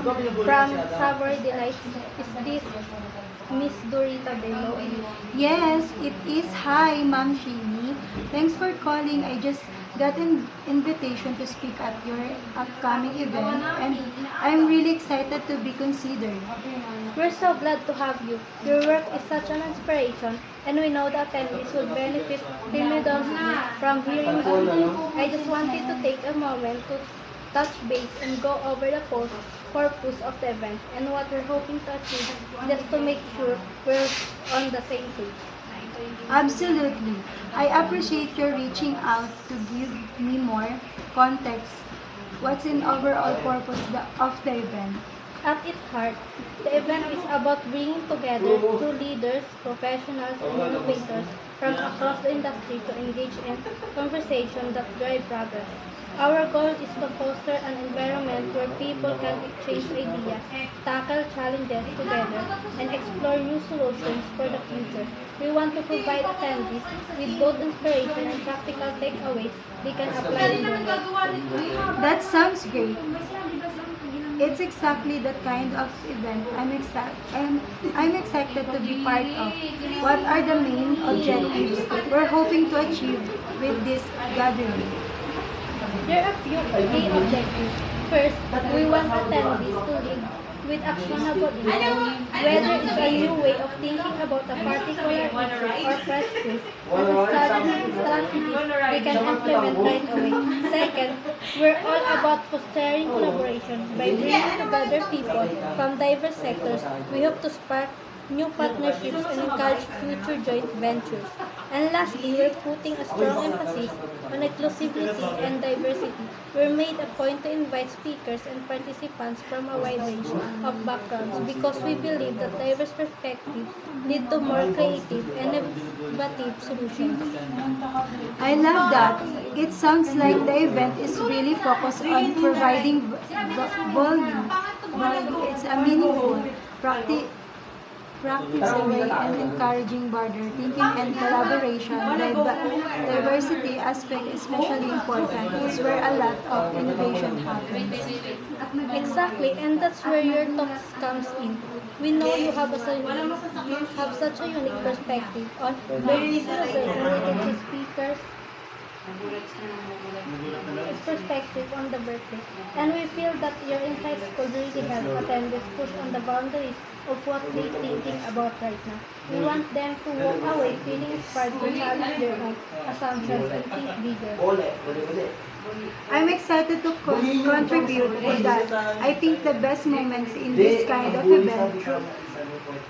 from Savory Delights. Is this Miss Dorita Bello? Yes, it is. Hi, Ma'am Shini. Thanks for calling. I just got an invitation to speak at your upcoming event, and I'm really excited to be considered. We're so glad to have you. Your work is such an inspiration, and we know the attendees will benefit tremendously from hearing you. I just wanted to take a moment to touch base and go over the purpose of the event and what we're hoping to achieve, just to make sure we're on the same page. Absolutely. I appreciate your reaching out to give me more context. What's in overall purpose of the event? At its heart, the event is about bringing together true leaders, professionals, and innovators from across the industry to engage in conversations that drive progress. Our goal is to foster an environment where people can exchange ideas, tackle challenges together, and explore new solutions for the future. We want to provide attendees with both inspiration and practical takeaways they can apply in their life. That sounds great. It's exactly the kind of event I'm excited to be part of. What are the main objectives we're hoping to achieve with this gathering? There are a few key objectives. First, we want attendees to lead with actionable insights, whether it's a new way of thinking about a particular issue or practice, and strategies we can implement right away. Second, we're all about fostering collaboration by bringing together people from diverse sectors. We hope to spark new partnerships and encourage future joint ventures. And lastly, we're putting a strong emphasis on inclusivity and diversity. We're made a point to invite speakers and participants from a wide range of backgrounds because we believe that diverse perspectives lead to more creative and innovative solutions. I love that. It sounds like the event is really focused on providing volume. It's a meaningful, practical way and encouraging broader thinking and collaboration. The diversity aspect is especially important. It's where a lot of innovation happens. Exactly, and that's where your talks comes in. We know you have such a unique perspective on birthday celebration related to speakers' perspective on the birthday, and we feel that your insights could really help attendees push on the boundaries of what they're thinking about right now. We want them to walk away feeling inspired to challenge their own assumptions and think bigger. I'm excited to contribute to that. I think the best moments in this kind of event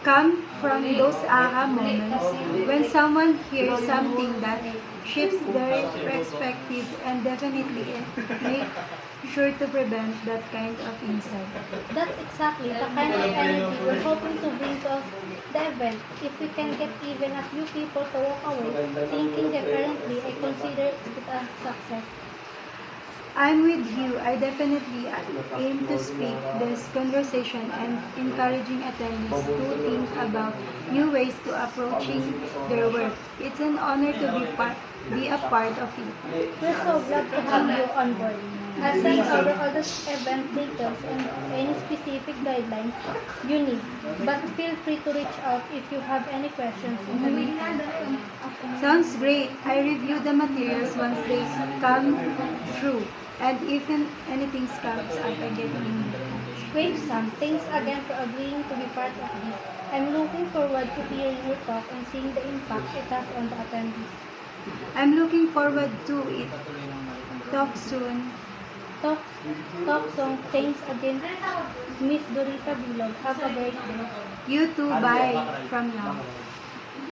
come from those aha moments when someone hears something that shifts their perspective and definitely make sure to prevent that kind of insight. That's exactly the kind of energy we're hoping to bring to the event. If we can get even a few people to walk away thinking differently, I consider it a success. I'm with you. I definitely aim to speak this conversation and encouraging attendees to think about new ways to approaching their work. It's an honor to be a part of it. We're so glad to have you on board. I'll send over all the event details and any specific guidelines you need. But feel free to reach out if you have any questions in the meantime. Sounds great. I review the materials once they come through. And if anything comes up, I get in. Great, Sam. Thanks again for agreeing to be part of this. I'm looking forward to hearing your talk and seeing the impact it has on the attendees. I'm looking forward to it. Talk soon. Talk, talk soon. Thanks again, Miss Dorita Bilog. Have a great day. You too. Bye from now.